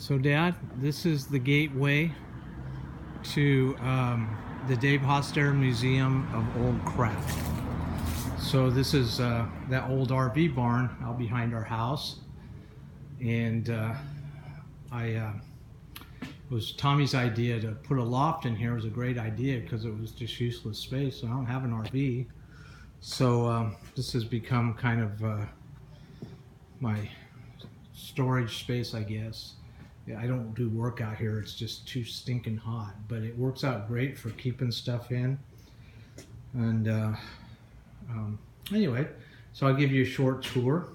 So Dad, this is the gateway to the Dave Hostetter Museum of Old Craft. So this is that old RV barn out behind our house, and it was Tommy's idea to put a loft in here. It was a great idea because it was just useless space. So I don't have an RV, so this has become kind of my storage space, I guess. Yeah, I don't do work out here. It's just too stinking hot, but it works out great for keeping stuff in. And anyway, so I'll give you a short tour.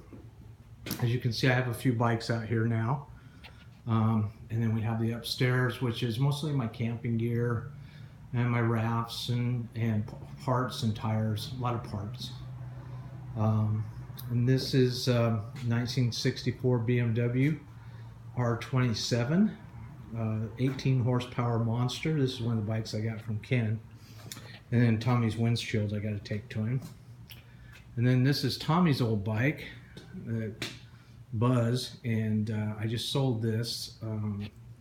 As you can see, I have a few bikes out here now. And then we have the upstairs, which is mostly my camping gear and my rafts and parts and tires, a lot of parts. And this is 1964 BMW R27, 18 horsepower monster. This is one of the bikes I got from Ken. And then Tommy's windshield I got to take to him. And then this is Tommy's old bike, Buzz, and I just sold this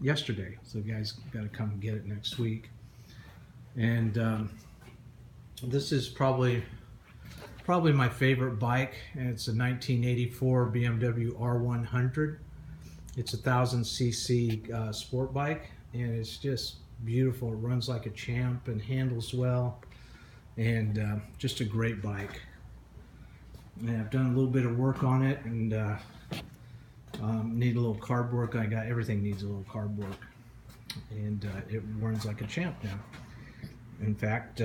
yesterday. So the guys got to come and get it next week. And this is probably my favorite bike, and it's a 1984 BMW R100. It's a 1000cc sport bike, and it's just beautiful. It runs like a champ and handles well, and just a great bike. And I've done a little bit of work on it, and need a little carb work. Everything needs a little carb work, and it runs like a champ now. In fact,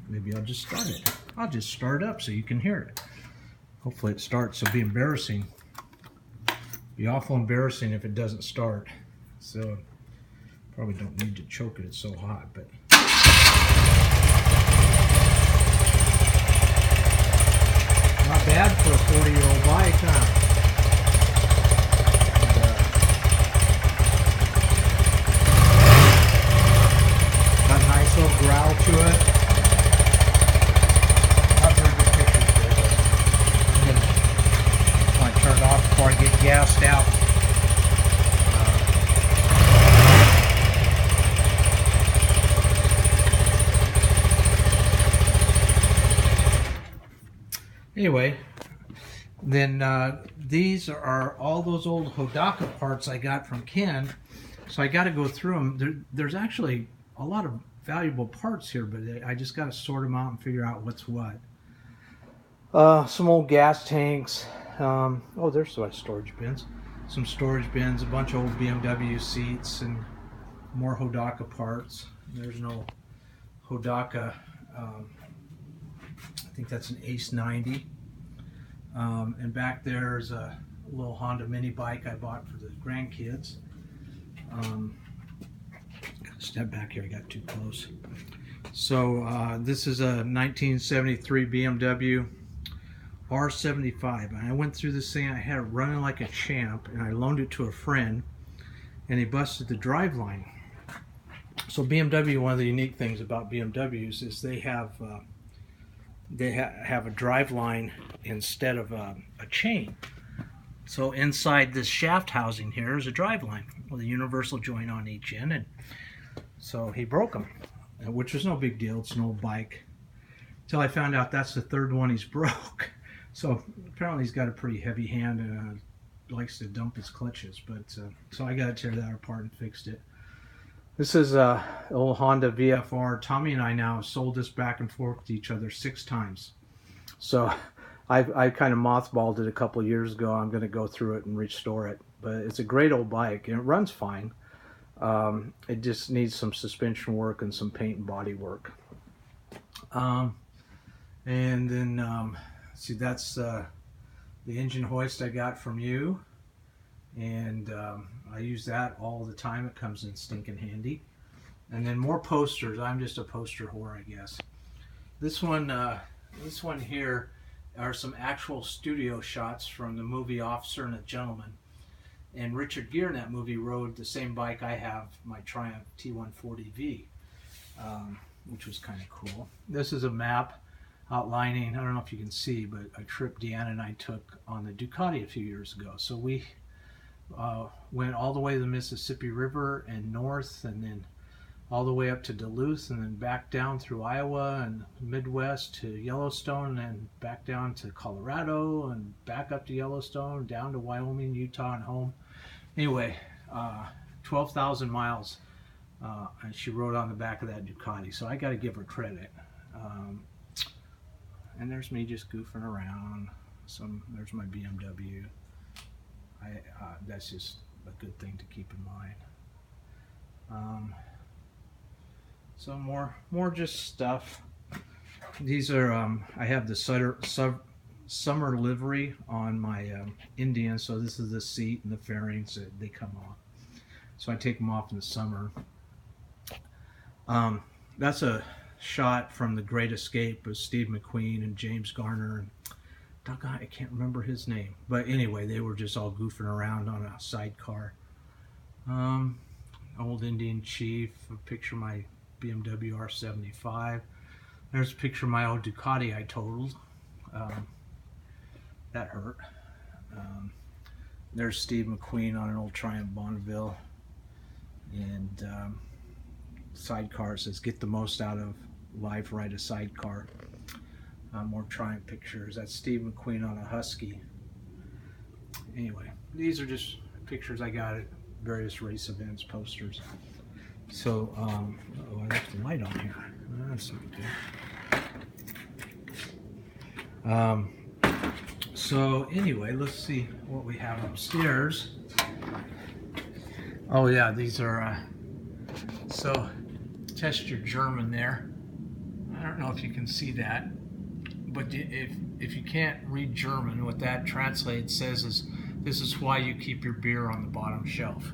maybe I'll just start it. I'll just start up so you can hear it. Hopefully it starts. It'll be embarrassing. Be awful embarrassing if it doesn't start. So probably don't need to choke it. It's so hot, but. Not bad for a 40-year-old bike, huh? And, got a nice little growl to it. Turn it off before I get gassed out. Anyway, then these are all those old Hostetter parts I got from Ken. So I got to go through them. There's actually a lot of valuable parts here, but I just got to sort them out and figure out what's what. Some old gas tanks. Oh, there's some storage bins. Some storage bins, a bunch of old BMW seats, and more Hostetter parts. There's no Hostetter. I think that's an Ace 90. And back there's a little Honda mini bike I bought for the grandkids. Step back here, I got too close. So this is a 1973 BMW R75, and I went through this thing. I had it running like a champ, and I loaned it to a friend, and he busted the driveline. So BMW, one of the unique things about BMWs is they have a driveline instead of a chain. So inside this shaft housing here is a driveline with a universal joint on each end, and so he broke them, which was no big deal. It's an old bike. Until I found out that's the third one he's broke. So apparently he's got a pretty heavy hand and likes to dump his clutches. But so I got to tear that apart and fixed it. This is an old Honda VFR. Tommy and I now have sold this back and forth to each other 6 times. So I kind of mothballed it a couple of years ago. I'm going to go through it and restore it. But it's a great old bike, and it runs fine. It just needs some suspension work and some paint and body work. And then... see, that's the engine hoist I got from you, and I use that all the time. It comes in stinking handy. And then more posters. I'm just a poster whore, I guess. This one here are some actual studio shots from the movie Officer and a Gentleman. And Richard Gere in that movie rode the same bike I have, my Triumph T140V, which was kind of cool. This is a map outlining, I don't know if you can see, but a trip Deanna and I took on the Ducati a few years ago. So we went all the way to the Mississippi River and north, and then all the way up to Duluth, and then back down through Iowa and Midwest to Yellowstone, and back down to Colorado, and back up to Yellowstone, down to Wyoming, Utah, and home. Anyway, 12,000 miles, and she rode on the back of that Ducati, so I got to give her credit. And there's me just goofing around. There's my BMW. That's just a good thing to keep in mind. So more just stuff. These are I have the summer livery on my Indian, so this is the seat and the fairings. They come off, so I take them off in the summer. That's a shot from The Great Escape with Steve McQueen and James Garner and doggone, I can't remember his name, but anyway, they were just all goofing around on a sidecar. Old Indian Chief, a picture of my BMW R75. There's a picture of my old Ducati I totaled. That hurt. There's Steve McQueen on an old Triumph Bonneville. And sidecar says, get the most out of life, ride a sidecar. More Triumph pictures. That's Steve McQueen on a Husky. Anyway, these are just pictures I got at various race events, posters. So, oh, I left the light on here. That's not good. So anyway, let's see what we have upstairs. Oh yeah, these are, so test your German there. I don't know if you can see that, but if you can't read German, what that translates says is, this is why you keep your beer on the bottom shelf.